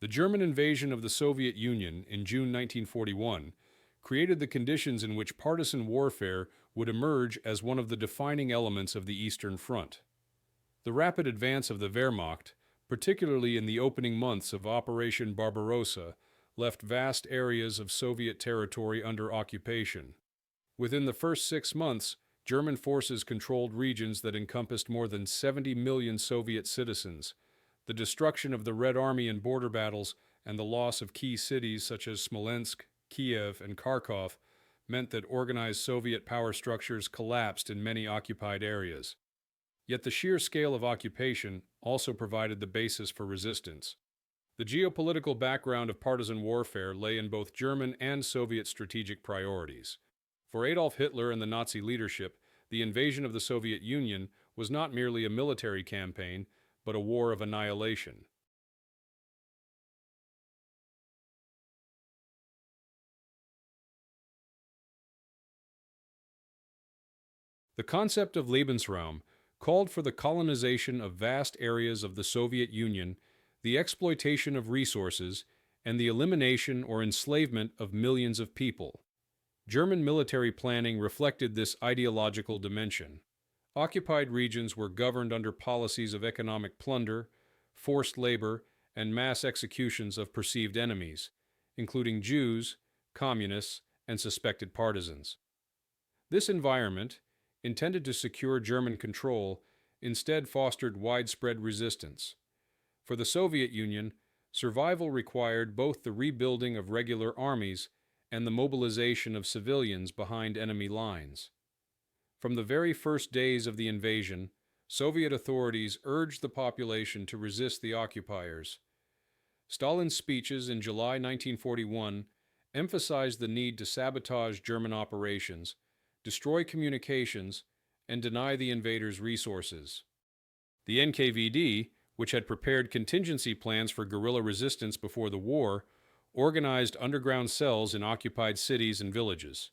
The German invasion of the Soviet Union in June 1941 created the conditions in which partisan warfare would emerge as one of the defining elements of the Eastern Front. The rapid advance of the Wehrmacht, particularly in the opening months of Operation Barbarossa, left vast areas of Soviet territory under occupation. Within the first 6 months, German forces controlled regions that encompassed more than 70 million Soviet citizens. The destruction of the Red Army in border battles and the loss of key cities such as Smolensk, Kiev, and Kharkov meant that organized Soviet power structures collapsed in many occupied areas. Yet the sheer scale of occupation also provided the basis for resistance. The geopolitical background of partisan warfare lay in both German and Soviet strategic priorities. For Adolf Hitler and the Nazi leadership, the invasion of the Soviet Union was not merely a military campaign, but a war of annihilation. The concept of Lebensraum called for the colonization of vast areas of the Soviet Union, the exploitation of resources, and the elimination or enslavement of millions of people. German military planning reflected this ideological dimension. Occupied regions were governed under policies of economic plunder, forced labor, and mass executions of perceived enemies, including Jews, communists, and suspected partisans. This environment, intended to secure German control, instead fostered widespread resistance. For the Soviet Union, survival required both the rebuilding of regular armies and the mobilization of civilians behind enemy lines. From the very first days of the invasion, Soviet authorities urged the population to resist the occupiers. Stalin's speeches in July 1941 emphasized the need to sabotage German operations, destroy communications, and deny the invaders resources. The NKVD, which had prepared contingency plans for guerrilla resistance before the war, organized underground cells in occupied cities and villages.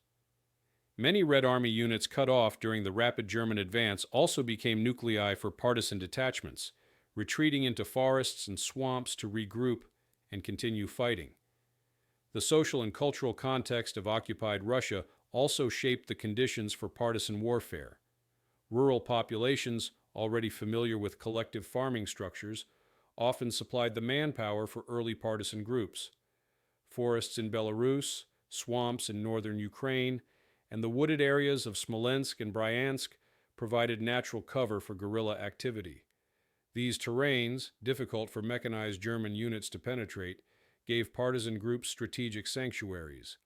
Many Red Army units cut off during the rapid German advance also became nuclei for partisan detachments, retreating into forests and swamps to regroup and continue fighting. The social and cultural context of occupied Russia also shaped the conditions for partisan warfare. Rural populations, already familiar with collective farming structures, often supplied the manpower for early partisan groups. Forests in Belarus, swamps in northern Ukraine, and the wooded areas of Smolensk and Bryansk provided natural cover for guerrilla activity. These terrains, difficult for mechanized German units to penetrate, gave partisan groups strategic sanctuaries.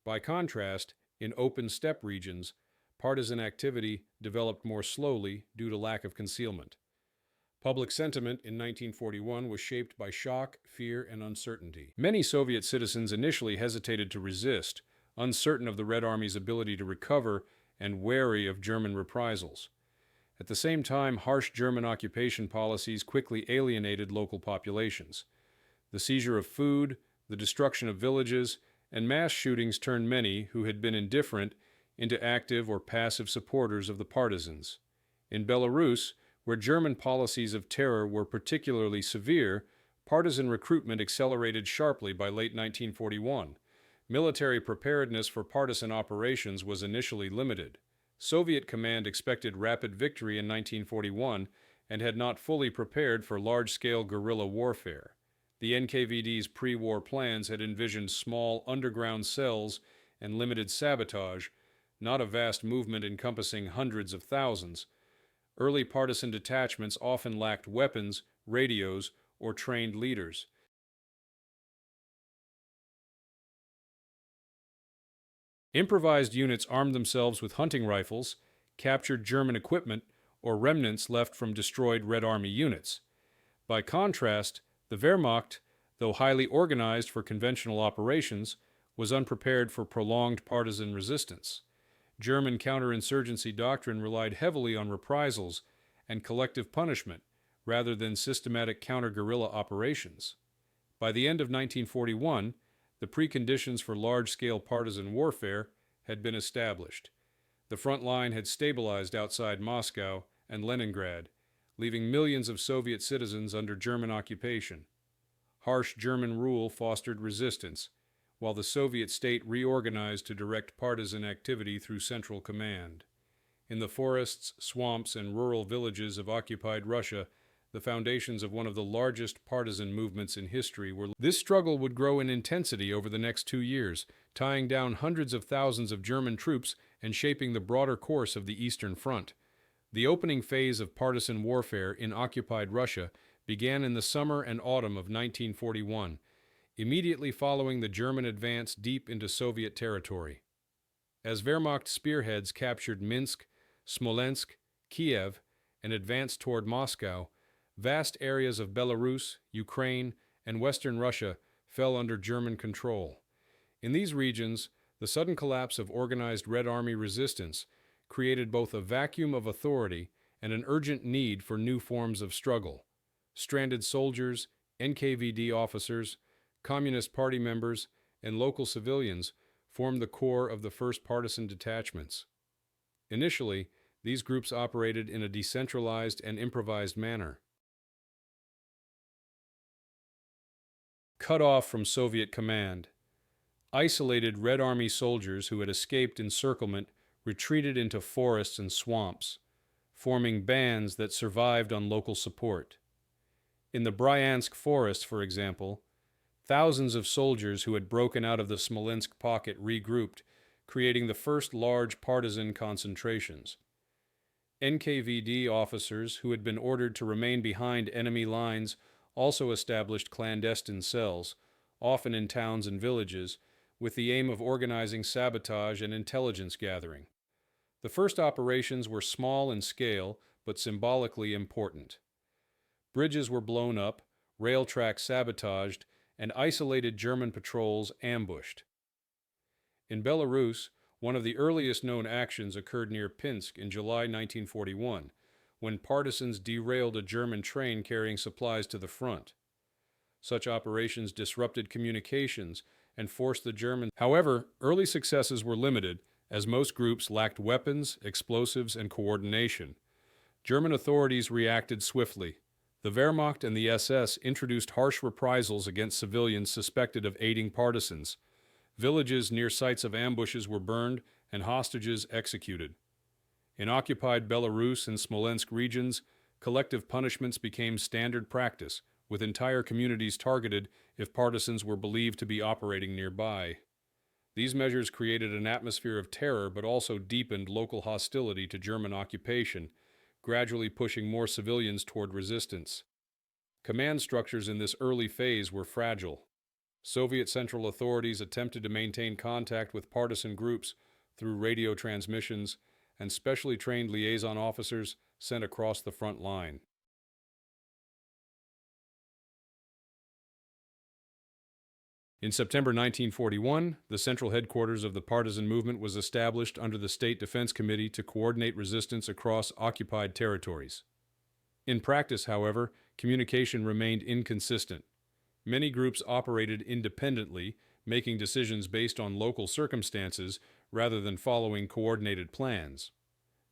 By contrast, in open steppe regions, partisan activity developed more slowly due to lack of concealment. Public sentiment in 1941 was shaped by shock, fear, and uncertainty. Many Soviet citizens initially hesitated to resist, uncertain of the Red Army's ability to recover and wary of German reprisals. At the same time, harsh German occupation policies quickly alienated local populations. The seizure of food, the destruction of villages, and mass shootings turned many who had been indifferent into active or passive supporters of the partisans. In Belarus, where German policies of terror were particularly severe, partisan recruitment accelerated sharply by late 1941. Military preparedness for partisan operations was initially limited. Soviet command expected rapid victory in 1941 and had not fully prepared for large-scale guerrilla warfare. The NKVD's pre-war plans had envisioned small underground cells and limited sabotage, not a vast movement encompassing hundreds of thousands. Early partisan detachments often lacked weapons, radios, or trained leaders. Improvised units armed themselves with hunting rifles, captured German equipment, or remnants left from destroyed Red Army units. By contrast, the Wehrmacht, though highly organized for conventional operations, was unprepared for prolonged partisan resistance. German counterinsurgency doctrine relied heavily on reprisals and collective punishment rather than systematic counter-guerrilla operations. By the end of 1941, the preconditions for large-scale partisan warfare had been established. The front line had stabilized outside Moscow and Leningrad, leaving millions of Soviet citizens under German occupation. Harsh German rule fostered resistance, while the Soviet state reorganized to direct partisan activity through central command. In the forests, swamps, and rural villages of occupied Russia, the foundations of one of the largest partisan movements in history were. This struggle would grow in intensity over the next 2 years, tying down hundreds of thousands of German troops and shaping the broader course of the Eastern Front. The opening phase of partisan warfare in occupied Russia began in the summer and autumn of 1941, immediately following the German advance deep into Soviet territory. As Wehrmacht spearheads captured Minsk, Smolensk, Kiev, and advanced toward Moscow, vast areas of Belarus, Ukraine, and Western Russia fell under German control. In these regions, the sudden collapse of organized Red Army resistance created both a vacuum of authority and an urgent need for new forms of struggle. Stranded soldiers, NKVD officers, Communist Party members, and local civilians formed the core of the first partisan detachments. Initially, these groups operated in a decentralized and improvised manner. Cut off from Soviet command, isolated Red Army soldiers who had escaped encirclement retreated into forests and swamps, forming bands that survived on local support. In the Bryansk forest, for example, thousands of soldiers who had broken out of the Smolensk pocket regrouped, creating the first large partisan concentrations. NKVD officers who had been ordered to remain behind enemy lines also established clandestine cells, often in towns and villages, with the aim of organizing sabotage and intelligence gathering. The first operations were small in scale, but symbolically important. Bridges were blown up, rail tracks sabotaged, and isolated German patrols ambushed. In Belarus, one of the earliest known actions occurred near Pinsk in July 1941, when partisans derailed a German train carrying supplies to the front. Such operations disrupted communications and forced the Germans. However, early successes were limited, as most groups lacked weapons, explosives, and coordination. German authorities reacted swiftly. The Wehrmacht and the SS introduced harsh reprisals against civilians suspected of aiding partisans. Villages near sites of ambushes were burned and hostages executed. In occupied Belarus and Smolensk regions, collective punishments became standard practice, with entire communities targeted if partisans were believed to be operating nearby. These measures created an atmosphere of terror but also deepened local hostility to German occupation, gradually pushing more civilians toward resistance. Command structures in this early phase were fragile. Soviet central authorities attempted to maintain contact with partisan groups through radio transmissions and specially trained liaison officers sent across the front line. In September 1941, the central headquarters of the partisan movement was established under the State Defense Committee to coordinate resistance across occupied territories. In practice, however, communication remained inconsistent. Many groups operated independently, making decisions based on local circumstances rather than following coordinated plans.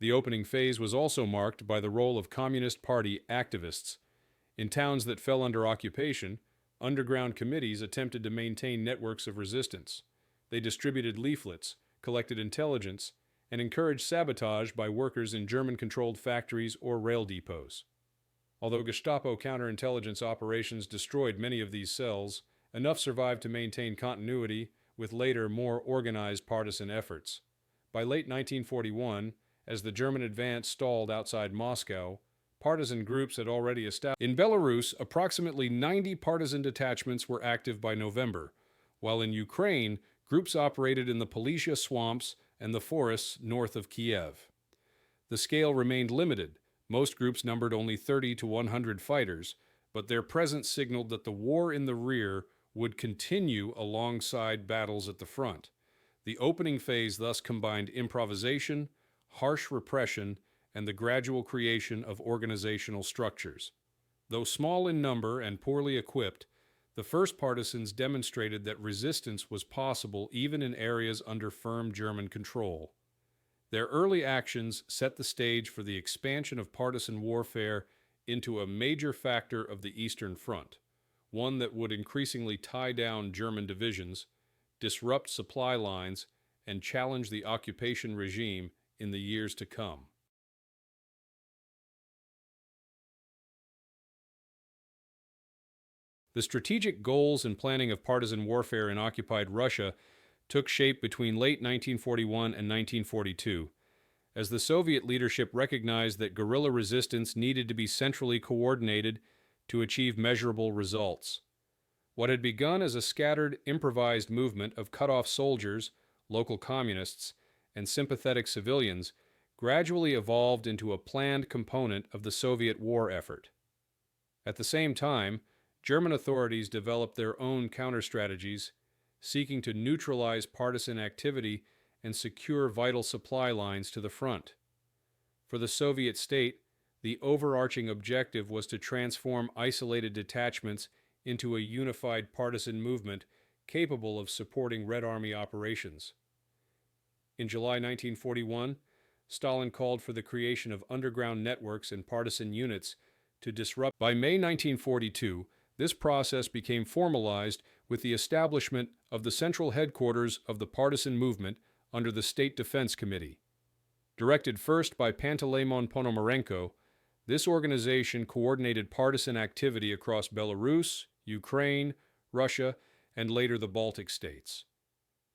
The opening phase was also marked by the role of Communist Party activists. In towns that fell under occupation, underground committees attempted to maintain networks of resistance. They distributed leaflets, collected intelligence, and encouraged sabotage by workers in German-controlled factories or rail depots. Although Gestapo counterintelligence operations destroyed many of these cells, enough survived to maintain continuity with later, more organized partisan efforts. By late 1941, as the German advance stalled outside Moscow, partisan groups had already established. In Belarus, approximately 90 partisan detachments were active by November, while in Ukraine, groups operated in the Polessia swamps and the forests north of Kiev. The scale remained limited. Most groups numbered only 30 to 100 fighters, but their presence signaled that the war in the rear would continue alongside battles at the front. The opening phase thus combined improvisation, harsh repression, and the gradual creation of organizational structures. Though small in number and poorly equipped, the first partisans demonstrated that resistance was possible even in areas under firm German control. Their early actions set the stage for the expansion of partisan warfare into a major factor of the Eastern Front, one that would increasingly tie down German divisions, disrupt supply lines, and challenge the occupation regime in the years to come. The strategic goals and planning of partisan warfare in occupied Russia took shape between late 1941 and 1942, as the Soviet leadership recognized that guerrilla resistance needed to be centrally coordinated to achieve measurable results. What had begun as a scattered, improvised movement of cut-off soldiers, local communists, and sympathetic civilians gradually evolved into a planned component of the Soviet war effort. At the same time, German authorities developed their own counter-strategies, seeking to neutralize partisan activity and secure vital supply lines to the front. For the Soviet state, the overarching objective was to transform isolated detachments into a unified partisan movement capable of supporting Red Army operations. In July 1941, Stalin called for the creation of underground networks and partisan units to disrupt. By May 1942, this process became formalized with the establishment of the central headquarters of the partisan movement under the State Defense Committee. Directed first by Panteleimon Ponomarenko, this organization coordinated partisan activity across Belarus, Ukraine, Russia, and later the Baltic states.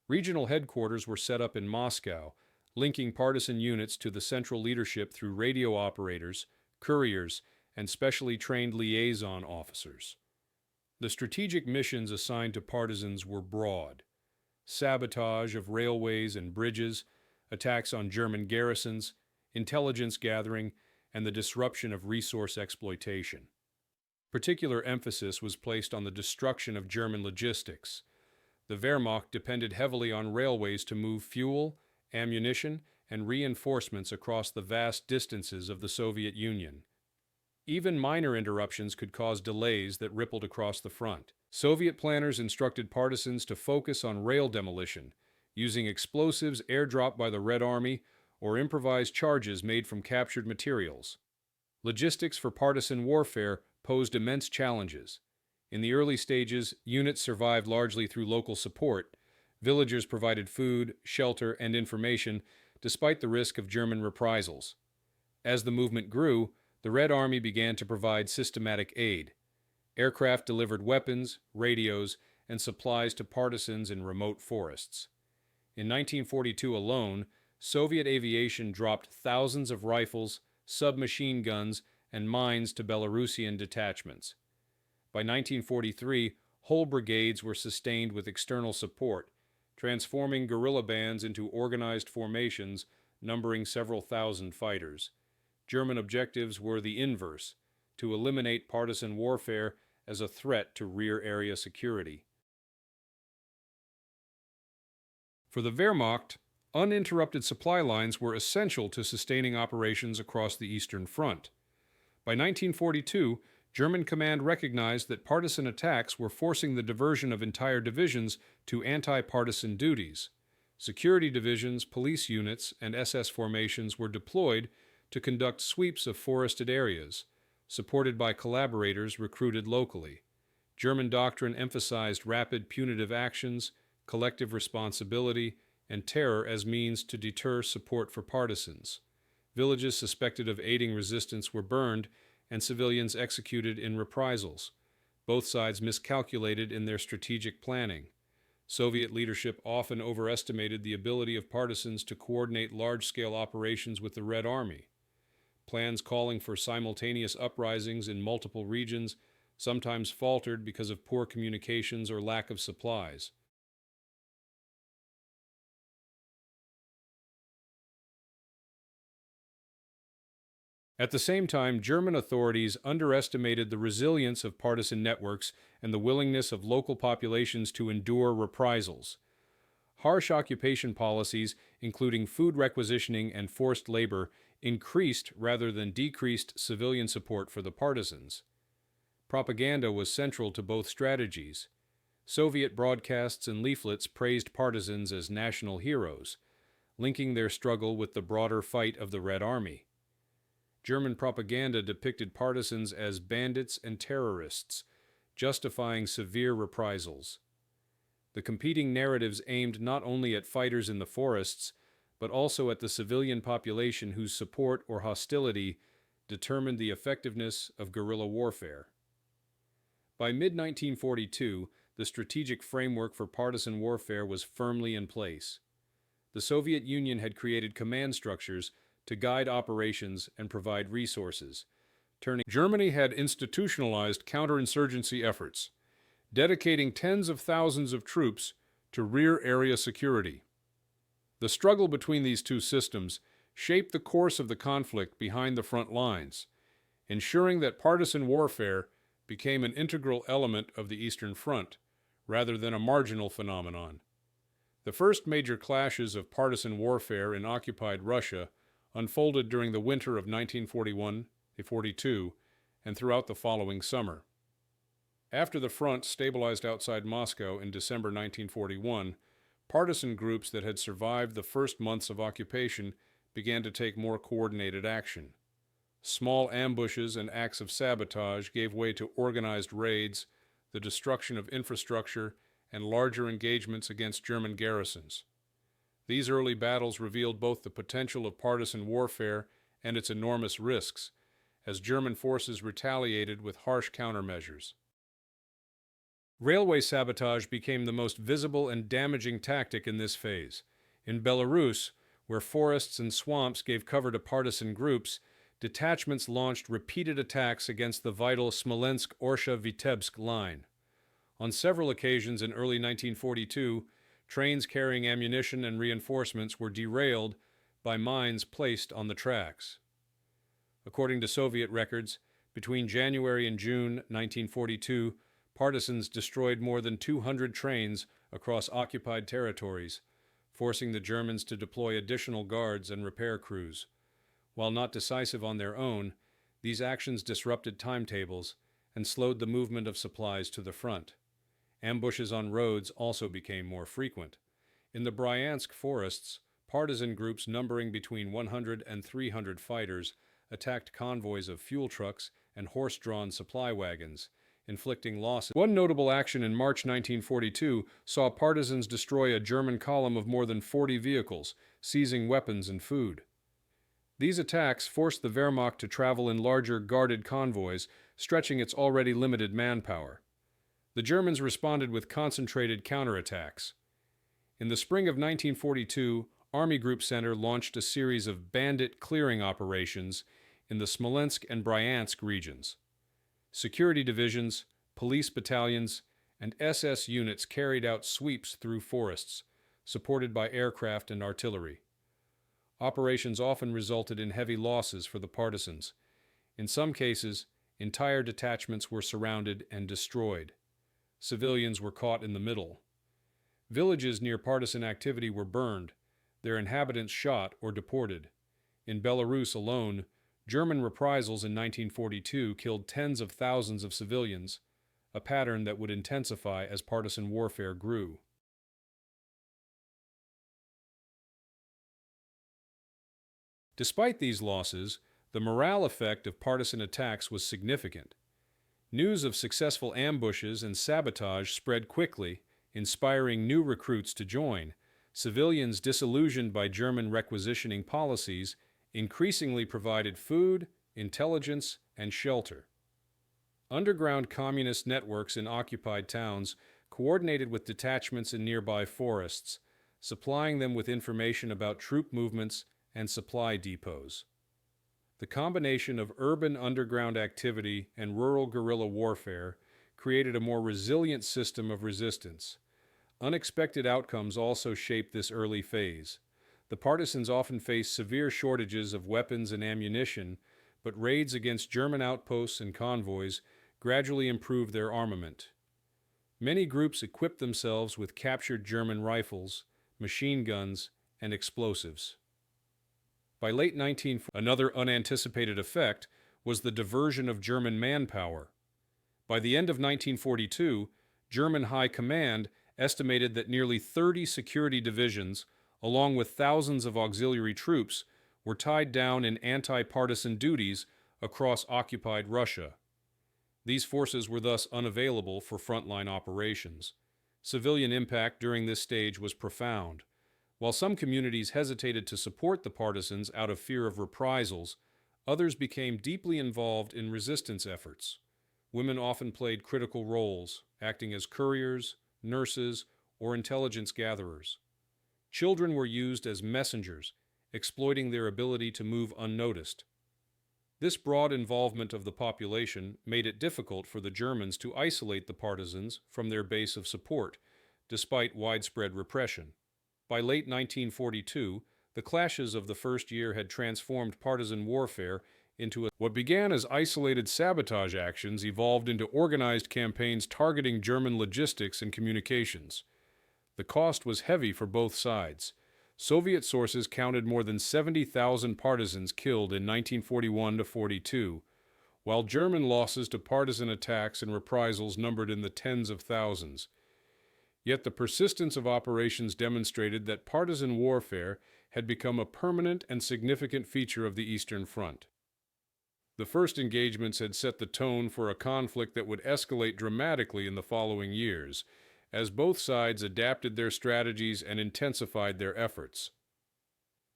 Regional headquarters were set up in Moscow, linking partisan units to the central leadership through radio operators, couriers, and specially trained liaison officers. The strategic missions assigned to partisans were broad: sabotage of railways and bridges, attacks on German garrisons, intelligence gathering, and the disruption of resource exploitation. Particular emphasis was placed on the destruction of German logistics. The Wehrmacht depended heavily on railways to move fuel, ammunition, and reinforcements across the vast distances of the Soviet Union. Even minor interruptions could cause delays that rippled across the front. Soviet planners instructed partisans to focus on rail demolition, using explosives airdropped by the Red Army or improvised charges made from captured materials. Logistics for partisan warfare posed immense challenges. In the early stages, units survived largely through local support. Villagers provided food, shelter, and information, despite the risk of German reprisals. As the movement grew, the Red Army began to provide systematic aid. Aircraft delivered weapons, radios, and supplies to partisans in remote forests. In 1942 alone, Soviet aviation dropped thousands of rifles, submachine guns, and mines to Belarusian detachments. By 1943, whole brigades were sustained with external support, transforming guerrilla bands into organized formations numbering several thousand fighters. German objectives were the inverse: to eliminate partisan warfare as a threat to rear area security. For the Wehrmacht, uninterrupted supply lines were essential to sustaining operations across the Eastern Front. By 1942, German command recognized that partisan attacks were forcing the diversion of entire divisions to anti-partisan duties. Security divisions, police units, and SS formations were deployed to conduct sweeps of forested areas, supported by collaborators recruited locally. German doctrine emphasized rapid punitive actions, collective responsibility, and terror as means to deter support for partisans. Villages suspected of aiding resistance were burned, and civilians executed in reprisals. Both sides miscalculated in their strategic planning. Soviet leadership often overestimated the ability of partisans to coordinate large-scale operations with the Red Army. Plans calling for simultaneous uprisings in multiple regions sometimes faltered because of poor communications or lack of supplies. At the same time, German authorities underestimated the resilience of partisan networks and the willingness of local populations to endure reprisals. Harsh occupation policies, including food requisitioning and forced labor, increased rather than decreased civilian support for the partisans. Propaganda was central to both strategies. Soviet broadcasts and leaflets praised partisans as national heroes, linking their struggle with the broader fight of the Red Army. German propaganda depicted partisans as bandits and terrorists, justifying severe reprisals. The competing narratives aimed not only at fighters in the forests, but also at the civilian population whose support or hostility determined the effectiveness of guerrilla warfare. By mid-1942, the strategic framework for partisan warfare was firmly in place. The Soviet Union had created command structures to guide operations and provide resources. Germany had institutionalized counterinsurgency efforts, dedicating tens of thousands of troops to rear area security. The struggle between these two systems shaped the course of the conflict behind the front lines, ensuring that partisan warfare became an integral element of the Eastern Front, rather than a marginal phenomenon. The first major clashes of partisan warfare in occupied Russia unfolded during the winter of 1941-42 and throughout the following summer. After the front stabilized outside Moscow in December 1941, partisan groups that had survived the first months of occupation began to take more coordinated action. Small ambushes and acts of sabotage gave way to organized raids, the destruction of infrastructure, and larger engagements against German garrisons. These early battles revealed both the potential of partisan warfare and its enormous risks, as German forces retaliated with harsh countermeasures. Railway sabotage became the most visible and damaging tactic in this phase. In Belarus, where forests and swamps gave cover to partisan groups, detachments launched repeated attacks against the vital Smolensk-Orsha-Vitebsk line. On several occasions in early 1942, trains carrying ammunition and reinforcements were derailed by mines placed on the tracks. According to Soviet records, between January and June 1942, partisans destroyed more than 200 trains across occupied territories, forcing the Germans to deploy additional guards and repair crews. While not decisive on their own, these actions disrupted timetables and slowed the movement of supplies to the front. Ambushes on roads also became more frequent. In the Bryansk forests, partisan groups numbering between 100 and 300 fighters attacked convoys of fuel trucks and horse-drawn supply wagons, inflicting losses. One notable action in March 1942 saw partisans destroy a German column of more than 40 vehicles, seizing weapons and food. These attacks forced the Wehrmacht to travel in larger guarded convoys, stretching its already limited manpower. The Germans responded with concentrated counterattacks. In the spring of 1942, Army Group Center launched a series of bandit clearing operations in the Smolensk and Bryansk regions. Security divisions, police battalions, and SS units carried out sweeps through forests, supported by aircraft and artillery. Operations often resulted in heavy losses for the partisans. In some cases, entire detachments were surrounded and destroyed. Civilians were caught in the middle. Villages near partisan activity were burned, their inhabitants shot or deported. In Belarus alone, German reprisals in 1942 killed tens of thousands of civilians, a pattern that would intensify as partisan warfare grew. Despite these losses, the morale effect of partisan attacks was significant. News of successful ambushes and sabotage spread quickly, inspiring new recruits to join. Civilians disillusioned by German requisitioning policies increasingly provided food, intelligence, and shelter. Underground communist networks in occupied towns coordinated with detachments in nearby forests, supplying them with information about troop movements and supply depots. The combination of urban underground activity and rural guerrilla warfare created a more resilient system of resistance. Unexpected outcomes also shaped this early phase. The partisans often faced severe shortages of weapons and ammunition, but raids against German outposts and convoys gradually improved their armament. Many groups equipped themselves with captured German rifles, machine guns, and explosives. By late 1940, another unanticipated effect was the diversion of German manpower. By the end of 1942, German High Command estimated that nearly 30 security divisions, along with thousands of auxiliary troops, were tied down in anti-partisan duties across occupied Russia. These forces were thus unavailable for frontline operations. Civilian impact during this stage was profound. While some communities hesitated to support the partisans out of fear of reprisals, others became deeply involved in resistance efforts. Women often played critical roles, acting as couriers, nurses, or intelligence gatherers. Children were used as messengers, exploiting their ability to move unnoticed. This broad involvement of the population made it difficult for the Germans to isolate the partisans from their base of support, despite widespread repression. By late 1942, the clashes of the first year had transformed partisan warfare into what began as isolated sabotage actions evolved into organized campaigns targeting German logistics and communications. The cost was heavy for both sides. Soviet sources counted more than 70,000 partisans killed in 1941–42, while German losses to partisan attacks and reprisals numbered in the tens of thousands. Yet the persistence of operations demonstrated that partisan warfare had become a permanent and significant feature of the Eastern Front. The first engagements had set the tone for a conflict that would escalate dramatically in the following years, as both sides adapted their strategies and intensified their efforts.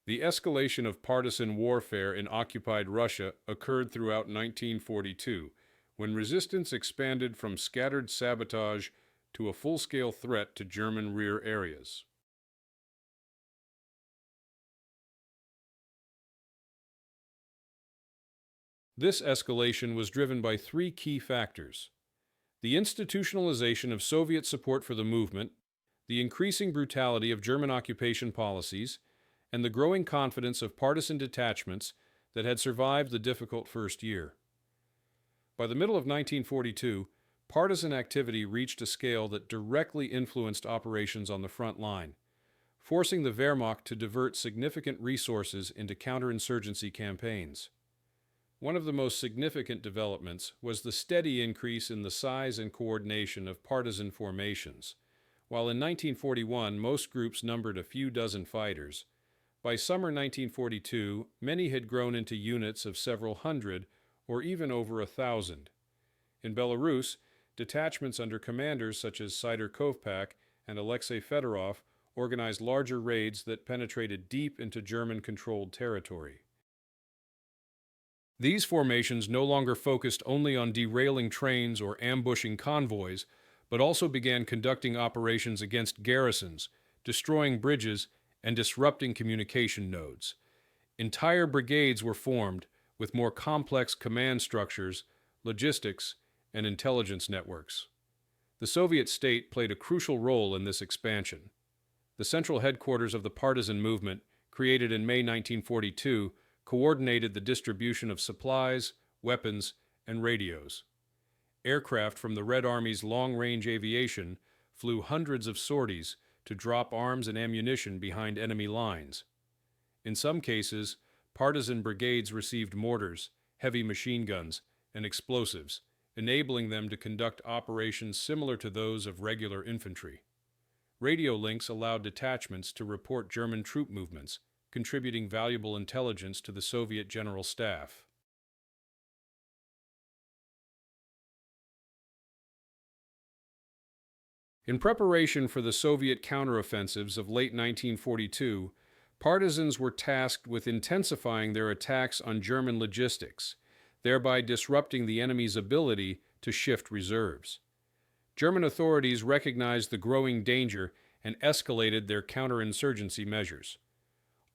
The escalation of partisan warfare in occupied Russia occurred throughout 1942, when resistance expanded from scattered sabotage to a full-scale threat to German rear areas. This escalation was driven by three key factors: the institutionalization of Soviet support for the movement, the increasing brutality of German occupation policies, and the growing confidence of partisan detachments that had survived the difficult first year. By the middle of 1942, partisan activity reached a scale that directly influenced operations on the front line, forcing the Wehrmacht to divert significant resources into counterinsurgency campaigns. One of the most significant developments was the steady increase in the size and coordination of partisan formations. While in 1941 most groups numbered a few dozen fighters, by summer 1942 many had grown into units of several hundred or even over 1,000. In Belarus, detachments under commanders such as Sider Kovpak and Alexei Fedorov organized larger raids that penetrated deep into German-controlled territory. These formations no longer focused only on derailing trains or ambushing convoys, but also began conducting operations against garrisons, destroying bridges, and disrupting communication nodes. Entire brigades were formed with more complex command structures, logistics, and intelligence networks. The Soviet state played a crucial role in this expansion. The central headquarters of the partisan movement, created in May 1942, coordinated the distribution of supplies, weapons, and radios. Aircraft from the Red Army's long-range aviation flew hundreds of sorties to drop arms and ammunition behind enemy lines. In some cases, partisan brigades received mortars, heavy machine guns, and explosives, enabling them to conduct operations similar to those of regular infantry. Radio links allowed detachments to report German troop movements, contributing valuable intelligence to the Soviet General Staff. In preparation for the Soviet counteroffensives of late 1942, partisans were tasked with intensifying their attacks on German logistics, thereby disrupting the enemy's ability to shift reserves. German authorities recognized the growing danger and escalated their counterinsurgency measures.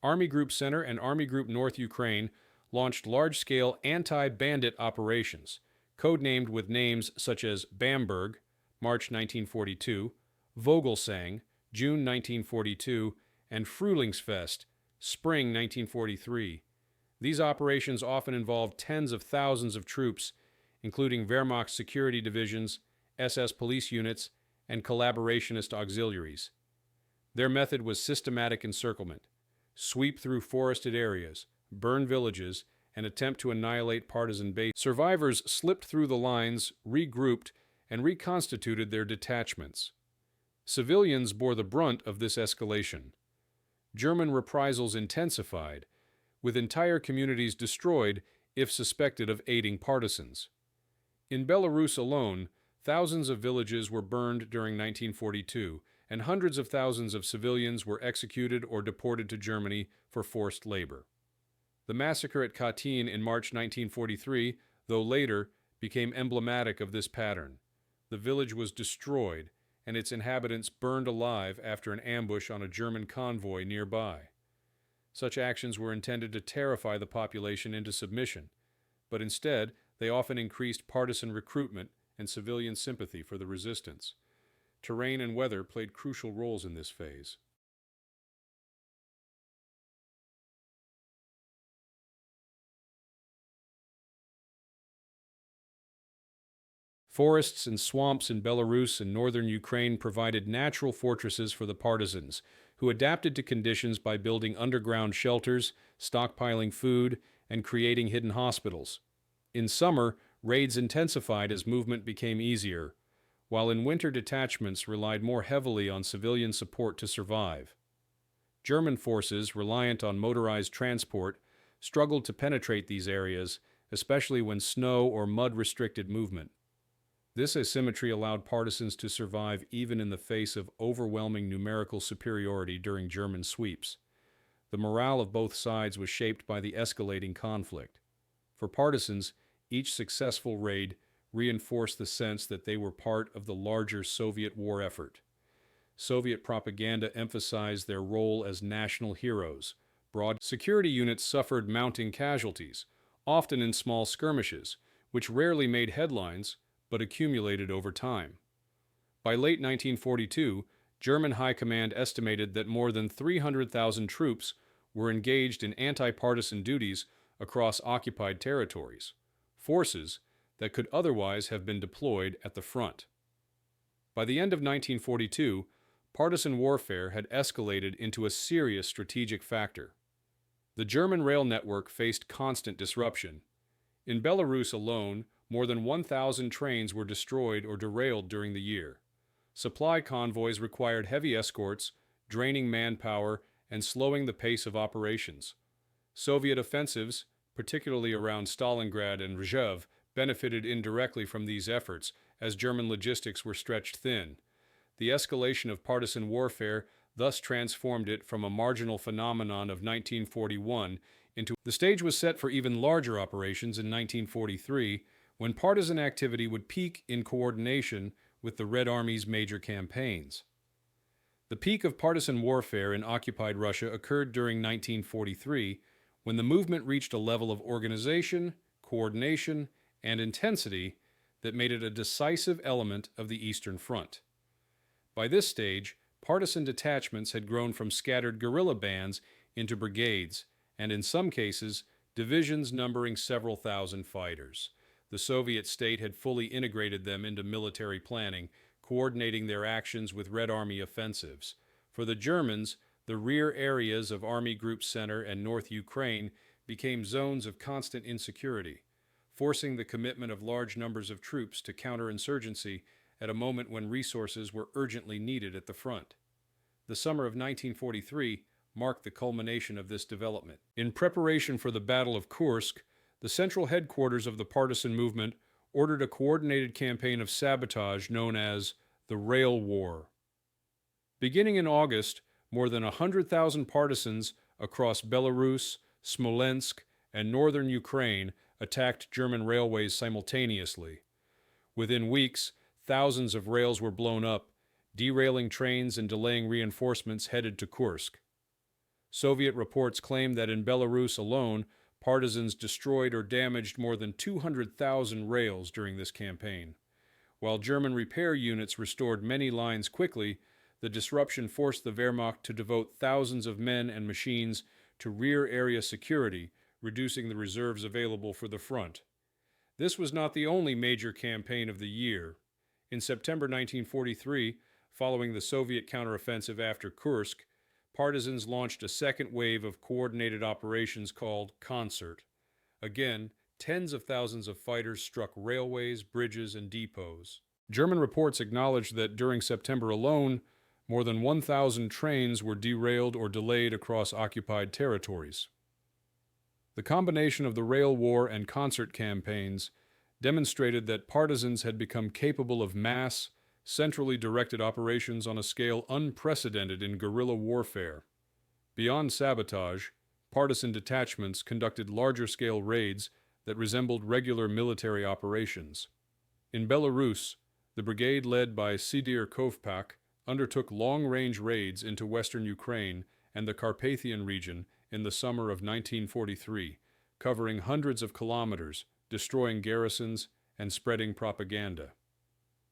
Army Group Center and Army Group North Ukraine launched large-scale anti-bandit operations, codenamed with names such as Bamberg, March 1942, Vogelsang, June 1942, and Frühlingsfest, Spring 1943. These operations often involved tens of thousands of troops, including Wehrmacht security divisions, SS police units, and collaborationist auxiliaries. Their method was systematic encirclement: sweep through forested areas, burn villages, and attempt to annihilate partisan bases. Survivors slipped through the lines, regrouped, and reconstituted their detachments. Civilians bore the brunt of this escalation. German reprisals intensified, with entire communities destroyed if suspected of aiding partisans. In Belarus alone, thousands of villages were burned during 1942, and hundreds of thousands of civilians were executed or deported to Germany for forced labor. The massacre at Katyn in March 1943, though later, became emblematic of this pattern. The village was destroyed, and its inhabitants burned alive after an ambush on a German convoy nearby. Such actions were intended to terrify the population into submission, but instead they often increased partisan recruitment and civilian sympathy for the resistance. Terrain and weather played crucial roles in this phase. Forests and swamps in Belarus and northern Ukraine provided natural fortresses for the partisans, who adapted to conditions by building underground shelters, stockpiling food, and creating hidden hospitals. In summer, raids intensified as movement became easier, while in winter detachments relied more heavily on civilian support to survive. German forces, reliant on motorized transport, struggled to penetrate these areas, especially when snow or mud restricted movement. This asymmetry allowed partisans to survive even in the face of overwhelming numerical superiority during German sweeps. The morale of both sides was shaped by the escalating conflict. For partisans, each successful raid reinforced the sense that they were part of the larger Soviet war effort. Soviet propaganda emphasized their role as national heroes. Broad security units suffered mounting casualties, often in small skirmishes, which rarely made headlines but accumulated over time. By late 1942, German High Command estimated that more than 300,000 troops were engaged in anti-partisan duties across occupied territories, forces that could otherwise have been deployed at the front. By the end of 1942, partisan warfare had escalated into a serious strategic factor. The German rail network faced constant disruption. In Belarus alone, more than 1,000 trains were destroyed or derailed during the year. Supply convoys required heavy escorts, draining manpower and slowing the pace of operations. Soviet offensives, particularly around Stalingrad and Rzhev, benefited indirectly from these efforts, as German logistics were stretched thin. The escalation of partisan warfare thus transformed it from a marginal phenomenon of 1941 into the stage was set for even larger operations in 1943, when partisan activity would peak in coordination with the Red Army's major campaigns. The peak of partisan warfare in occupied Russia occurred during 1943, when the movement reached a level of organization, coordination, and intensity that made it a decisive element of the Eastern Front. By this stage, partisan detachments had grown from scattered guerrilla bands into brigades, and in some cases, divisions numbering several thousand fighters. The Soviet state had fully integrated them into military planning, coordinating their actions with Red Army offensives. For the Germans, the rear areas of Army Group Center and North Ukraine became zones of constant insecurity, forcing the commitment of large numbers of troops to counterinsurgency at a moment when resources were urgently needed at the front. The summer of 1943 marked the culmination of this development. In preparation for the Battle of Kursk, the central headquarters of the partisan movement ordered a coordinated campaign of sabotage known as the Rail War. Beginning in August, more than 100,000 partisans across Belarus, Smolensk, and northern Ukraine attacked German railways simultaneously. Within weeks, thousands of rails were blown up, derailing trains and delaying reinforcements headed to Kursk. Soviet reports claim that in Belarus alone, partisans destroyed or damaged more than 200,000 rails during this campaign. While German repair units restored many lines quickly, the disruption forced the Wehrmacht to devote thousands of men and machines to rear area security, reducing the reserves available for the front. This was not the only major campaign of the year. In September 1943, following the Soviet counteroffensive after Kursk, partisans launched a second wave of coordinated operations called Concert. Again, tens of thousands of fighters struck railways, bridges, and depots. German reports acknowledged that during September alone, more than 1,000 trains were derailed or delayed across occupied territories. The combination of the Rail War and Concert campaigns demonstrated that partisans had become capable of mass, centrally directed operations on a scale unprecedented in guerrilla warfare. Beyond sabotage, partisan detachments conducted larger-scale raids that resembled regular military operations. In Belarus, the brigade led by Sidir Kovpak undertook long-range raids into western Ukraine and the Carpathian region in the summer of 1943, covering hundreds of kilometers, destroying garrisons and spreading propaganda.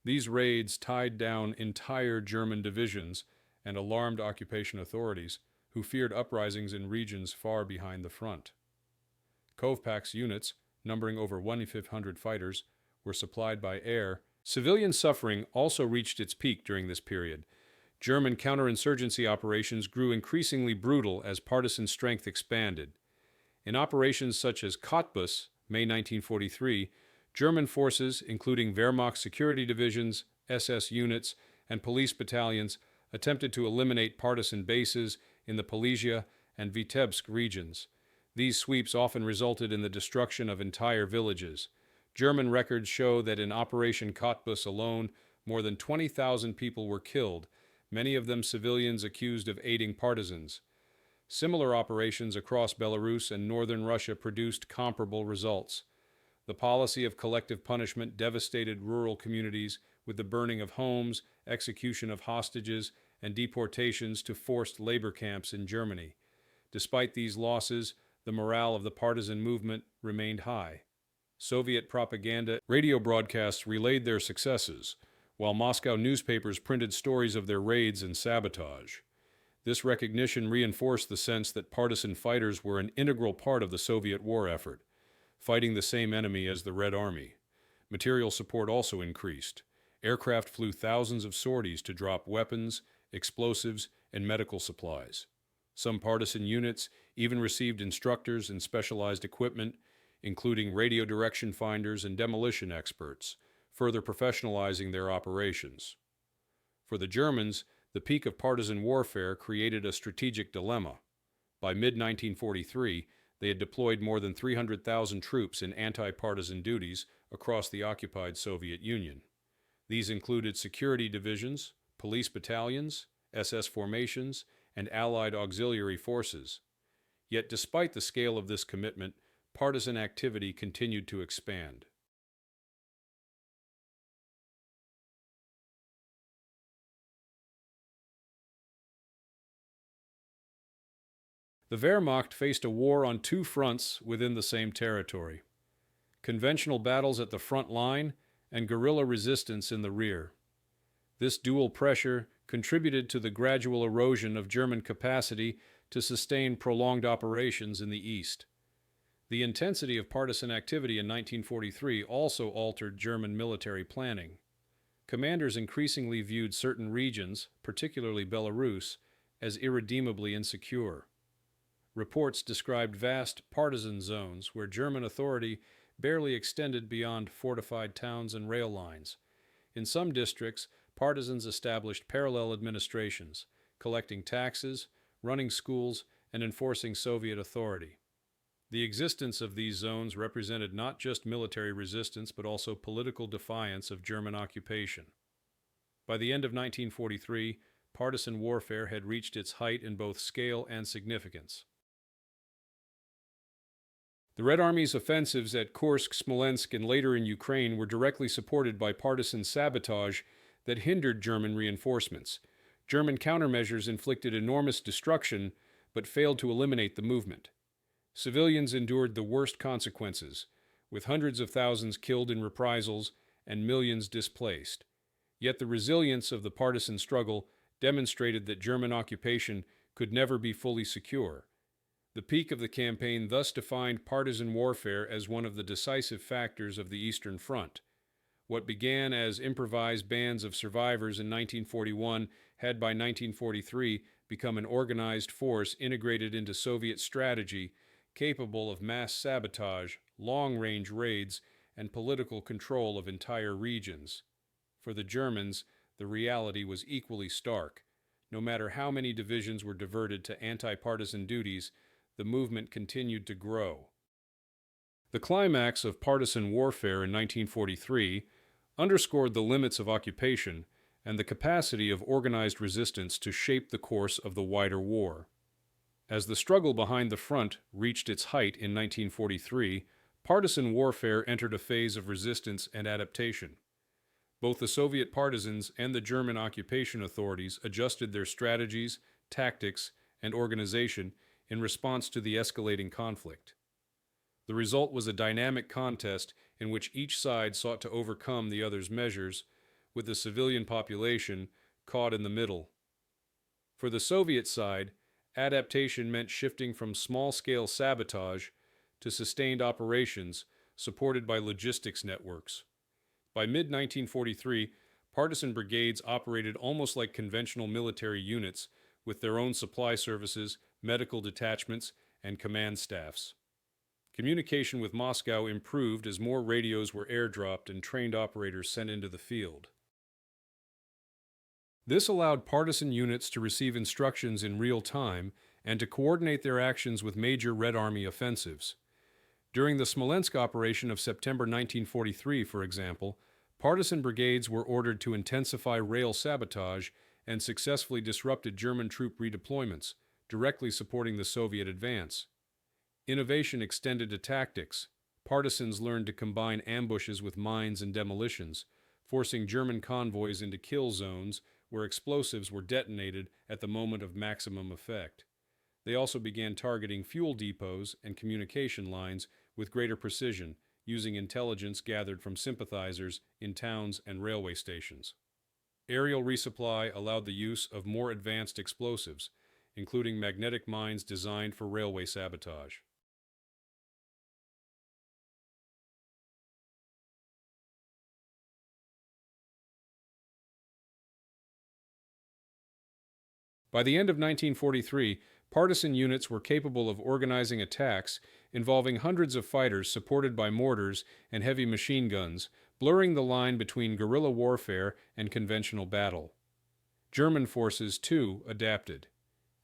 These raids tied down entire German divisions and alarmed occupation authorities, who feared uprisings in regions far behind the front. Kovpak's units, numbering over 1,500 fighters, were supplied by air. Civilian suffering also reached its peak during this period. German counterinsurgency operations grew increasingly brutal as partisan strength expanded. In operations such as Cottbus, May 1943, German forces, including Wehrmacht security divisions, SS units, and police battalions, attempted to eliminate partisan bases in the Polisia and Vitebsk regions. These sweeps often resulted in the destruction of entire villages. German records show that in Operation Cottbus alone, more than 20,000 people were killed, many of them civilians accused of aiding partisans. Similar operations across Belarus and northern Russia produced comparable results. The policy of collective punishment devastated rural communities with the burning of homes, execution of hostages, and deportations to forced labor camps in Germany. Despite these losses, the morale of the partisan movement remained high. Soviet propaganda radio broadcasts relayed their successes, while Moscow newspapers printed stories of their raids and sabotage. This recognition reinforced the sense that partisan fighters were an integral part of the Soviet war effort, fighting the same enemy as the Red Army. Material support also increased. Aircraft flew thousands of sorties to drop weapons, explosives, and medical supplies. Some partisan units even received instructors and specialized equipment, including radio direction finders and demolition experts, further professionalizing their operations. For the Germans, the peak of partisan warfare created a strategic dilemma. By mid-1943, they had deployed more than 300,000 troops in anti-partisan duties across the occupied Soviet Union. These included security divisions, police battalions, SS formations, and Allied auxiliary forces. Yet despite the scale of this commitment, partisan activity continued to expand. The Wehrmacht faced a war on two fronts within the same territory: conventional battles at the front line and guerrilla resistance in the rear. This dual pressure contributed to the gradual erosion of German capacity to sustain prolonged operations in the east. The intensity of partisan activity in 1943 also altered German military planning. Commanders increasingly viewed certain regions, particularly Belarus, as irredeemably insecure. Reports described vast partisan zones where German authority barely extended beyond fortified towns and rail lines. In some districts, partisans established parallel administrations, collecting taxes, running schools, and enforcing Soviet authority. The existence of these zones represented not just military resistance but also political defiance of German occupation. By the end of 1943, partisan warfare had reached its height in both scale and significance. The Red Army's offensives at Kursk, Smolensk, and later in Ukraine were directly supported by partisan sabotage that hindered German reinforcements. German countermeasures inflicted enormous destruction but failed to eliminate the movement. Civilians endured the worst consequences, with hundreds of thousands killed in reprisals and millions displaced. Yet the resilience of the partisan struggle demonstrated that German occupation could never be fully secure. The peak of the campaign thus defined partisan warfare as one of the decisive factors of the Eastern Front. What began as improvised bands of survivors in 1941 had by 1943 become an organized force integrated into Soviet strategy, capable of mass sabotage, long-range raids, and political control of entire regions. For the Germans, the reality was equally stark. No matter how many divisions were diverted to anti-partisan duties, the movement continued to grow. The climax of partisan warfare in 1943 underscored the limits of occupation and the capacity of organized resistance to shape the course of the wider war. As the struggle behind the front reached its height in 1943, partisan warfare entered a phase of resistance and adaptation. Both the Soviet partisans and the German occupation authorities adjusted their strategies, tactics, and organization in response to the escalating conflict. The result was a dynamic contest in which each side sought to overcome the other's measures, with the civilian population caught in the middle. For the Soviet side, adaptation meant shifting from small-scale sabotage to sustained operations supported by logistics networks. By mid-1943, partisan brigades operated almost like conventional military units with their own supply services, medical detachments, and command staffs. Communication with Moscow improved as more radios were airdropped and trained operators sent into the field. This allowed partisan units to receive instructions in real time and to coordinate their actions with major Red Army offensives. During the Smolensk operation of September 1943, for example, partisan brigades were ordered to intensify rail sabotage and successfully disrupted German troop redeployments, directly supporting the Soviet advance. Innovation extended to tactics. Partisans learned to combine ambushes with mines and demolitions, forcing German convoys into kill zones where explosives were detonated at the moment of maximum effect. They also began targeting fuel depots and communication lines with greater precision, using intelligence gathered from sympathizers in towns and railway stations. Aerial resupply allowed the use of more advanced explosives, including magnetic mines designed for railway sabotage. By the end of 1943, partisan units were capable of organizing attacks involving hundreds of fighters supported by mortars and heavy machine guns, blurring the line between guerrilla warfare and conventional battle. German forces, too, adapted.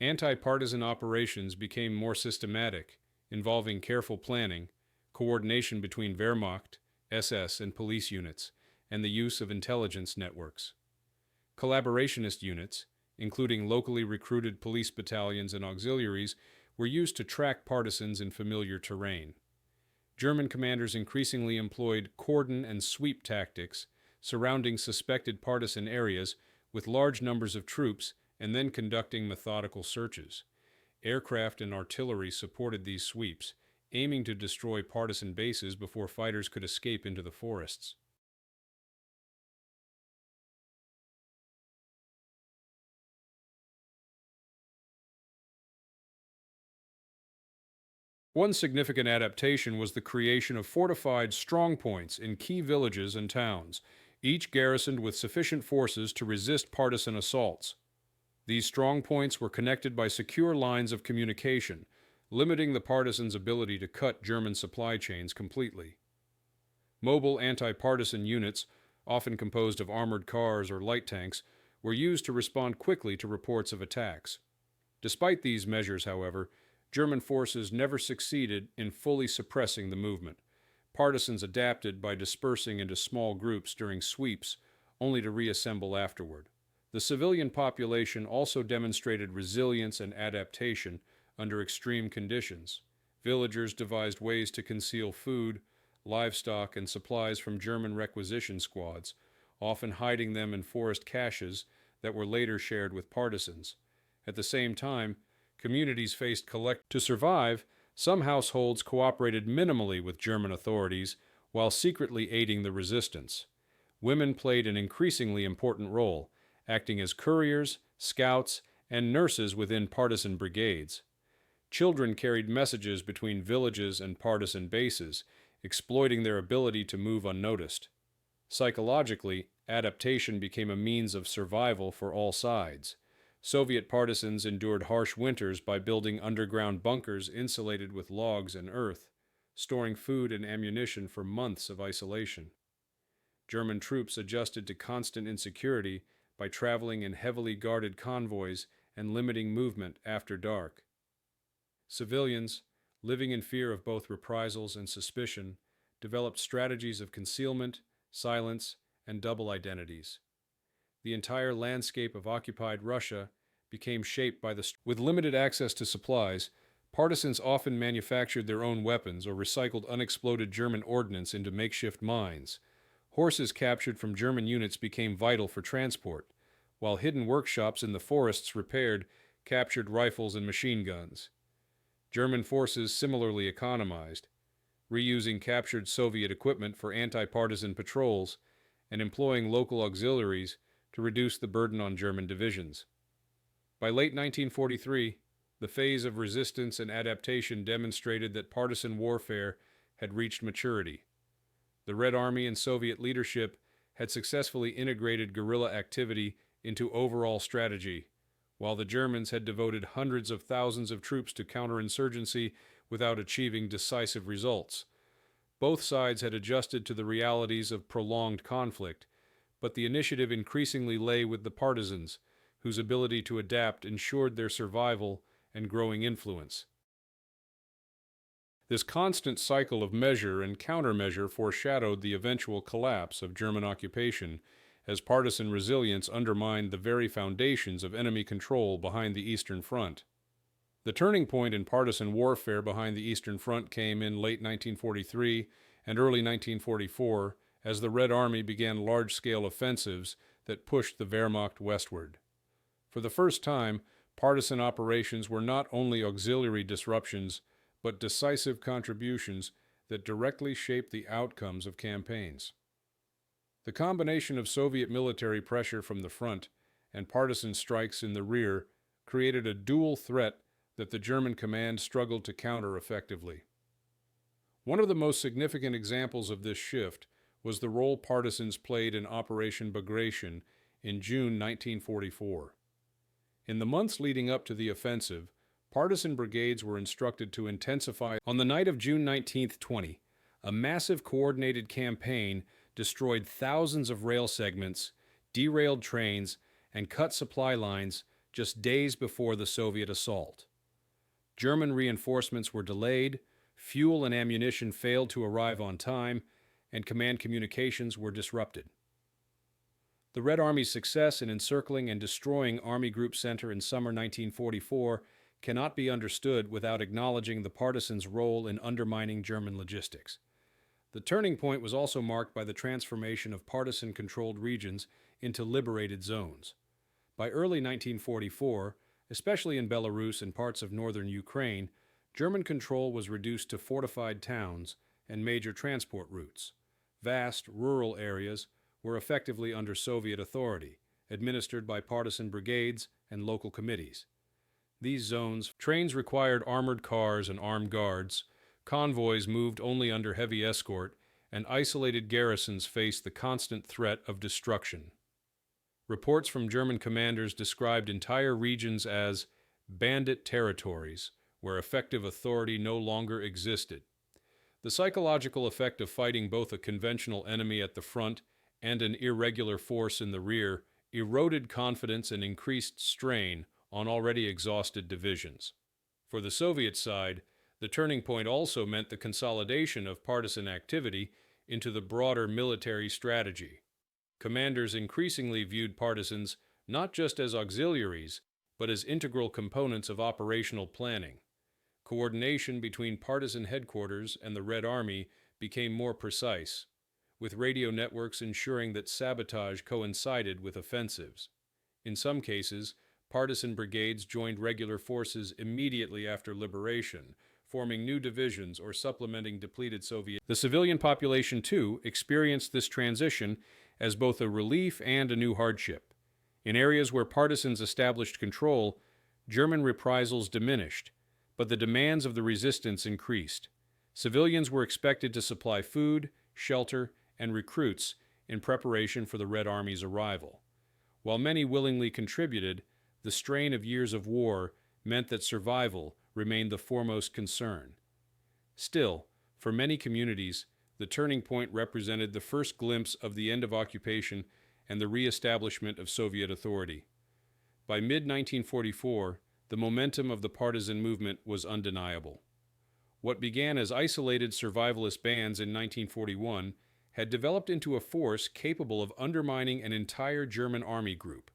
Anti-partisan operations became more systematic, involving careful planning, coordination between Wehrmacht, SS, and police units, and the use of intelligence networks. Collaborationist units, including locally recruited police battalions and auxiliaries, were used to track partisans in familiar terrain. German commanders increasingly employed cordon and sweep tactics, surrounding suspected partisan areas with large numbers of troops and then conducting methodical searches. Aircraft and artillery supported these sweeps, aiming to destroy partisan bases before fighters could escape into the forests. One significant adaptation was the creation of fortified strongpoints in key villages and towns, each garrisoned with sufficient forces to resist partisan assaults. These strongpoints were connected by secure lines of communication, limiting the partisans' ability to cut German supply chains completely. Mobile anti-partisan units, often composed of armored cars or light tanks, were used to respond quickly to reports of attacks. Despite these measures, however, German forces never succeeded in fully suppressing the movement. Partisans adapted by dispersing into small groups during sweeps, only to reassemble afterward. The civilian population also demonstrated resilience and adaptation under extreme conditions. Villagers devised ways to conceal food, livestock, and supplies from German requisition squads, often hiding them in forest caches that were later shared with partisans. At the same time, communities faced To survive, some households cooperated minimally with German authorities while secretly aiding the resistance. Women played an increasingly important role, acting as couriers, scouts, and nurses within partisan brigades. Children carried messages between villages and partisan bases, exploiting their ability to move unnoticed. Psychologically, adaptation became a means of survival for all sides. Soviet partisans endured harsh winters by building underground bunkers insulated with logs and earth, storing food and ammunition for months of isolation. German troops adjusted to constant insecurity by traveling in heavily guarded convoys and limiting movement after dark. Civilians, living in fear of both reprisals and suspicion, developed strategies of concealment, silence, and double identities. The entire landscape of occupied Russia became shaped by with limited access to supplies. Partisans often manufactured their own weapons or recycled unexploded German ordnance into makeshift mines. Horses captured from German units became vital for transport, while hidden workshops in the forests repaired captured rifles and machine guns. German forces similarly economized, reusing captured Soviet equipment for anti-partisan patrols and employing local auxiliaries to reduce the burden on German divisions. By late 1943, the phase of resistance and adaptation demonstrated that partisan warfare had reached maturity. The Red Army and Soviet leadership had successfully integrated guerrilla activity into overall strategy, while the Germans had devoted hundreds of thousands of troops to counterinsurgency without achieving decisive results. Both sides had adjusted to the realities of prolonged conflict, but the initiative increasingly lay with the partisans, whose ability to adapt ensured their survival and growing influence. This constant cycle of measure and countermeasure foreshadowed the eventual collapse of German occupation, as partisan resilience undermined the very foundations of enemy control behind the Eastern Front. The turning point in partisan warfare behind the Eastern Front came in late 1943 and early 1944 as the Red Army began large-scale offensives that pushed the Wehrmacht westward. For the first time, partisan operations were not only auxiliary disruptions, but decisive contributions that directly shaped the outcomes of campaigns. The combination of Soviet military pressure from the front and partisan strikes in the rear created a dual threat that the German command struggled to counter effectively. One of the most significant examples of this shift was the role partisans played in Operation Bagration in June 1944. In the months leading up to the offensive, partisan brigades were instructed to intensify. On the night of June 19-20, a massive coordinated campaign destroyed thousands of rail segments, derailed trains, and cut supply lines just days before the Soviet assault. German reinforcements were delayed, fuel and ammunition failed to arrive on time, and command communications were disrupted. The Red Army's success in encircling and destroying Army Group Center in summer 1944 cannot be understood without acknowledging the partisans' role in undermining German logistics. The turning point was also marked by the transformation of partisan-controlled regions into liberated zones. By early 1944, especially in Belarus and parts of northern Ukraine, German control was reduced to fortified towns and major transport routes. Vast rural areas were effectively under Soviet authority, administered by partisan brigades and local committees. These zones, trains required armored cars and armed guards, convoys moved only under heavy escort, and isolated garrisons faced the constant threat of destruction. Reports from German commanders described entire regions as bandit territories, where effective authority no longer existed. The psychological effect of fighting both a conventional enemy at the front and an irregular force in the rear eroded confidence and increased strain on already exhausted divisions. For the Soviet side, the turning point also meant the consolidation of partisan activity into the broader military strategy. Commanders increasingly viewed partisans not just as auxiliaries, but as integral components of operational planning. Coordination between partisan headquarters and the Red Army became more precise, with radio networks ensuring that sabotage coincided with offensives. In some cases, partisan brigades joined regular forces immediately after liberation, forming new divisions or supplementing depleted Soviet. The civilian population, too, experienced this transition as both a relief and a new hardship. In areas where partisans established control, German reprisals diminished, but the demands of the resistance increased. Civilians were expected to supply food, shelter, and recruits in preparation for the Red Army's arrival. While many willingly contributed, the strain of years of war meant that survival remained the foremost concern. Still, for many communities, the turning point represented the first glimpse of the end of occupation and the re-establishment of Soviet authority. By mid-1944, the momentum of the partisan movement was undeniable. What began as isolated survivalist bands in 1941 had developed into a force capable of undermining an entire German army group.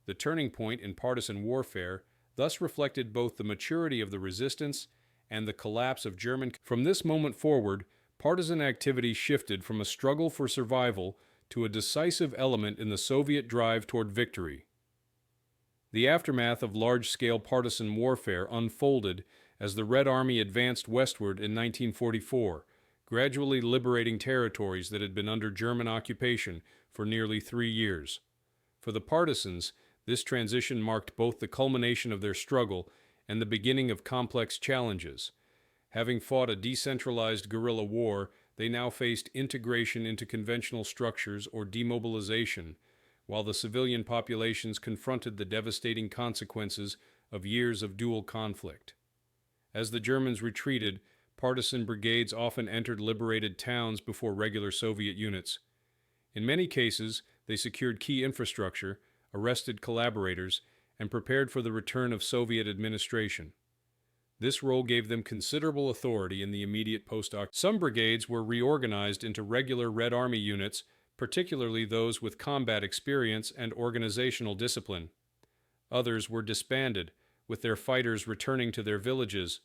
The turning point in partisan warfare thus reflected both the maturity of the resistance and the collapse of German. From this moment forward, partisan activity shifted from a struggle for survival to a decisive element in the Soviet drive toward victory. The aftermath of large-scale partisan warfare unfolded as the Red Army advanced westward in 1944, gradually liberating territories that had been under German occupation for nearly 3 years. For the partisans, this transition marked both the culmination of their struggle and the beginning of complex challenges. Having fought a decentralized guerrilla war, they now faced integration into conventional structures or demobilization, while the civilian populations confronted the devastating consequences of years of dual conflict. As the Germans retreated, partisan brigades often entered liberated towns before regular Soviet units. In many cases, they secured key infrastructure, arrested collaborators, and prepared for the return of Soviet administration. This role gave them considerable authority in the immediate post-occupation. Some brigades were reorganized into regular Red Army units, particularly those with combat experience and organizational discipline. Others were disbanded, with their fighters returning to their villages,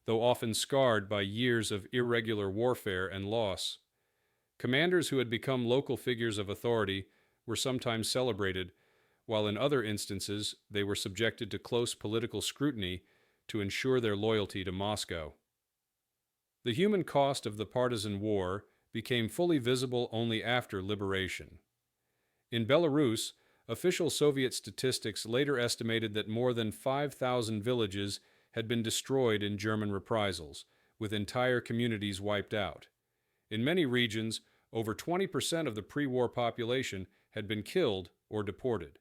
though often scarred by years of irregular warfare and loss. Commanders who had become local figures of authority were sometimes celebrated, while in other instances they were subjected to close political scrutiny to ensure their loyalty to Moscow. The human cost of the partisan war became fully visible only after liberation. In Belarus, official Soviet statistics later estimated that more than 5,000 villages had been destroyed in German reprisals, with entire communities wiped out. In many regions, over 20% of the pre-war population had been killed or deported.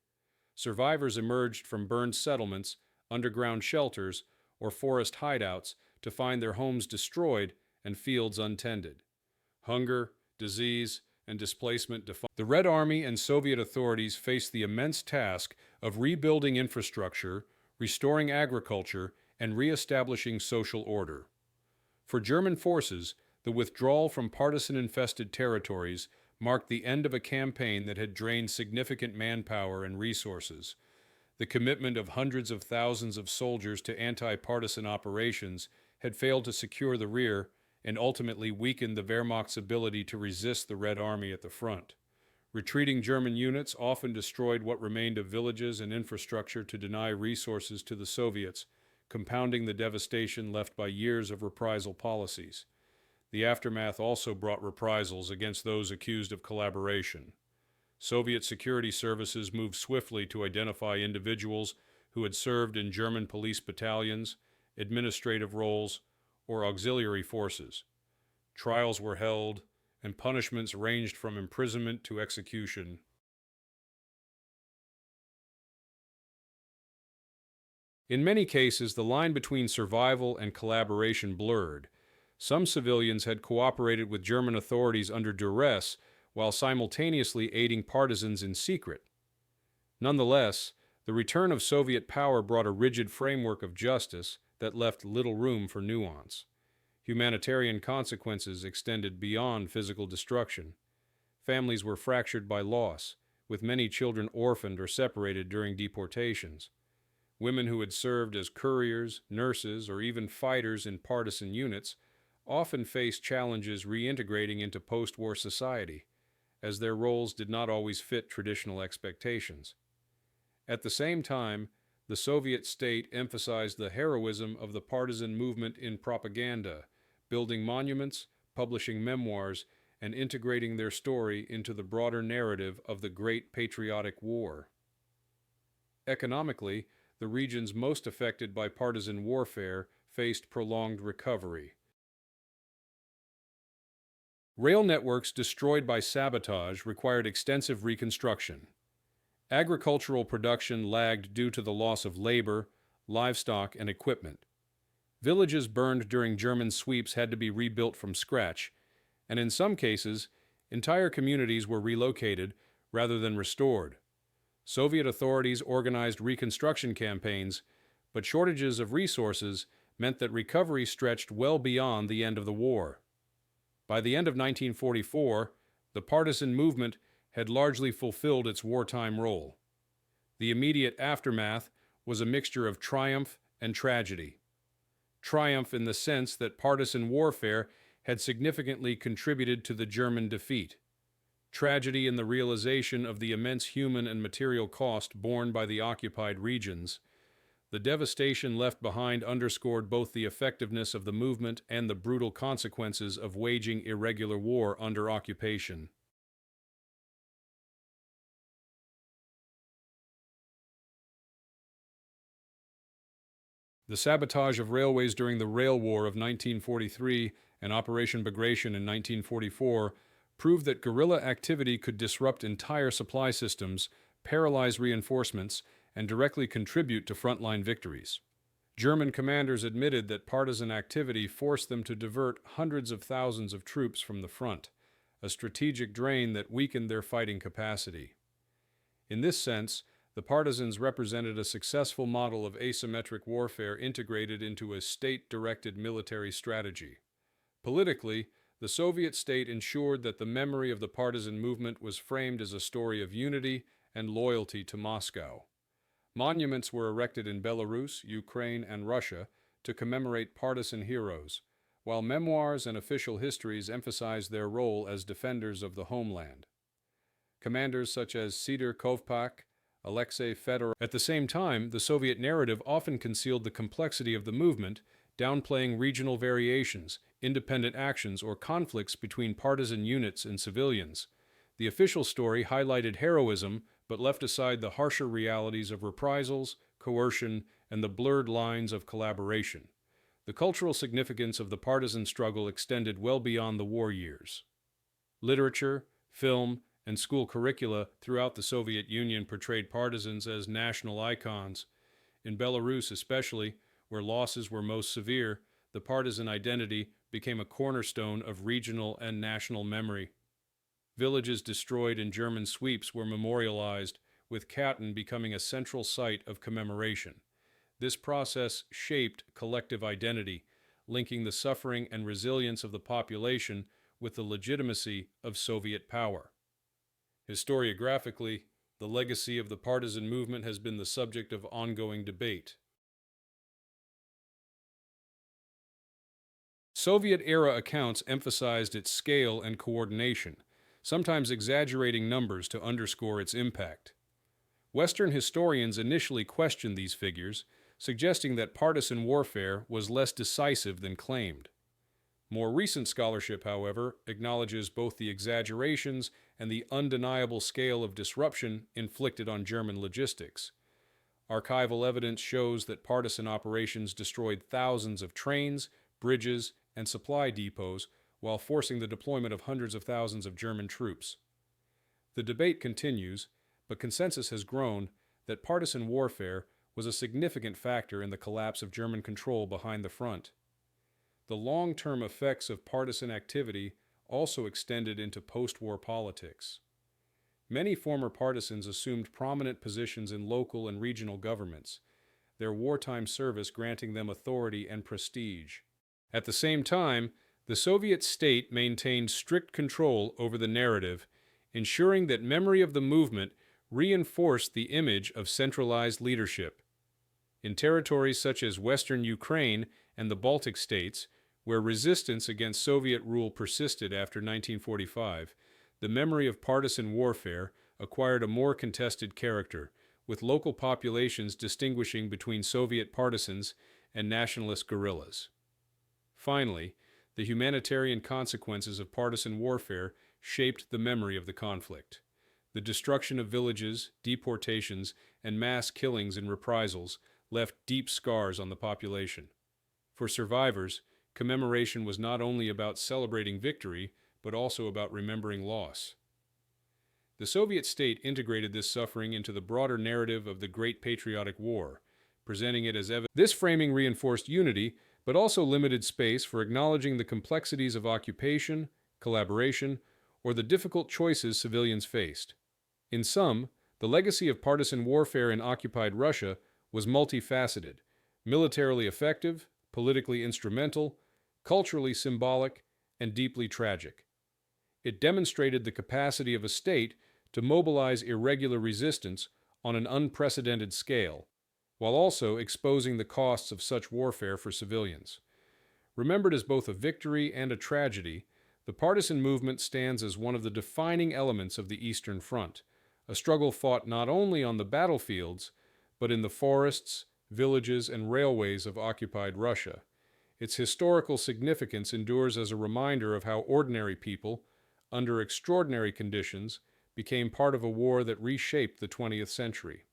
Survivors emerged from burned settlements, underground shelters, or forest hideouts to find their homes destroyed and fields untended. Hunger, disease, and displacement defined. The Red Army and Soviet authorities faced the immense task of rebuilding infrastructure, restoring agriculture, and re-establishing social order. For German forces, the withdrawal from partisan-infested territories marked the end of a campaign that had drained significant manpower and resources. The commitment of hundreds of thousands of soldiers to anti-partisan operations had failed to secure the rear and ultimately weakened the Wehrmacht's ability to resist the Red Army at the front. Retreating German units often destroyed what remained of villages and infrastructure to deny resources to the Soviets, compounding the devastation left by years of reprisal policies. The aftermath also brought reprisals against those accused of collaboration. Soviet security services moved swiftly to identify individuals who had served in German police battalions, administrative roles, or auxiliary forces. Trials were held, and punishments ranged from imprisonment to execution. In many cases, the line between survival and collaboration blurred. Some civilians had cooperated with German authorities under duress while simultaneously aiding partisans in secret. Nonetheless, the return of Soviet power brought a rigid framework of justice that left little room for nuance. Humanitarian consequences extended beyond physical destruction. Families were fractured by loss, with many children orphaned or separated during deportations. Women who had served as couriers, nurses, or even fighters in partisan units often faced challenges reintegrating into post-war society, as their roles did not always fit traditional expectations. At the same time, the Soviet state emphasized the heroism of the partisan movement in propaganda, building monuments, publishing memoirs, and integrating their story into the broader narrative of the Great Patriotic War. Economically, the regions most affected by partisan warfare faced prolonged recovery. Rail networks destroyed by sabotage required extensive reconstruction. Agricultural production lagged due to the loss of labor, livestock, and equipment. Villages burned during German sweeps had to be rebuilt from scratch, and in some cases, entire communities were relocated rather than restored. Soviet authorities organized reconstruction campaigns, but shortages of resources meant that recovery stretched well beyond the end of the war. By the end of 1944, the partisan movement had largely fulfilled its wartime role. The immediate aftermath was a mixture of triumph and tragedy. Triumph in the sense that partisan warfare had significantly contributed to the German defeat. Tragedy in the realization of the immense human and material cost borne by the occupied regions. The devastation left behind underscored both the effectiveness of the movement and the brutal consequences of waging irregular war under occupation. The sabotage of railways during the Rail War of 1943 and Operation Bagration in 1944 proved that guerrilla activity could disrupt entire supply systems, paralyze reinforcements, and directly contribute to frontline victories. German commanders admitted that partisan activity forced them to divert hundreds of thousands of troops from the front, a strategic drain that weakened their fighting capacity. In this sense, the partisans represented a successful model of asymmetric warfare integrated into a state-directed military strategy. Politically, the Soviet state ensured that the memory of the partisan movement was framed as a story of unity and loyalty to Moscow. Monuments were erected in Belarus, Ukraine, and Russia to commemorate partisan heroes, while memoirs and official histories emphasized their role as defenders of the homeland. Commanders such as Sidor Kovpak, Alexei Fedorov. At the same time, the Soviet narrative often concealed the complexity of the movement, downplaying regional variations, independent actions, or conflicts between partisan units and civilians. The official story highlighted heroism, but left aside the harsher realities of reprisals, coercion, and the blurred lines of collaboration. The cultural significance of the partisan struggle extended well beyond the war years. Literature, film, and school curricula throughout the Soviet Union portrayed partisans as national icons. In Belarus especially, where losses were most severe, the partisan identity became a cornerstone of regional and national memory. Villages destroyed in German sweeps were memorialized, with Katyn becoming a central site of commemoration. This process shaped collective identity, linking the suffering and resilience of the population with the legitimacy of Soviet power. Historiographically, the legacy of the partisan movement has been the subject of ongoing debate. Soviet-era accounts emphasized its scale and coordination, sometimes exaggerating numbers to underscore its impact. Western historians initially questioned these figures, suggesting that partisan warfare was less decisive than claimed. More recent scholarship, however, acknowledges both the exaggerations and the undeniable scale of disruption inflicted on German logistics. Archival evidence shows that partisan operations destroyed thousands of trains, bridges, and supply depots while forcing the deployment of hundreds of thousands of German troops. The debate continues, but consensus has grown that partisan warfare was a significant factor in the collapse of German control behind the front. The long-term effects of partisan activity also extended into post-war politics. Many former partisans assumed prominent positions in local and regional governments, their wartime service granting them authority and prestige. At the same time, the Soviet state maintained strict control over the narrative, ensuring that memory of the movement reinforced the image of centralized leadership. In territories such as Western Ukraine and the Baltic states, where resistance against Soviet rule persisted after 1945, the memory of partisan warfare acquired a more contested character, with local populations distinguishing between Soviet partisans and nationalist guerrillas. Finally, the humanitarian consequences of partisan warfare shaped the memory of the conflict. The destruction of villages, deportations, and mass killings in reprisals left deep scars on the population. For survivors, commemoration was not only about celebrating victory, but also about remembering loss. The Soviet state integrated this suffering into the broader narrative of the Great Patriotic War, presenting it as evidence. This framing reinforced unity, but also limited space for acknowledging the complexities of occupation, collaboration, or the difficult choices civilians faced. In sum, the legacy of partisan warfare in occupied Russia was multifaceted, militarily effective, politically instrumental, culturally symbolic, and deeply tragic. It demonstrated the capacity of a state to mobilize irregular resistance on an unprecedented scale, while also exposing the costs of such warfare for civilians. Remembered as both a victory and a tragedy, the partisan movement stands as one of the defining elements of the Eastern Front, a struggle fought not only on the battlefields, but in the forests, villages, and railways of occupied Russia. Its historical significance endures as a reminder of how ordinary people, under extraordinary conditions, became part of a war that reshaped the 20th century.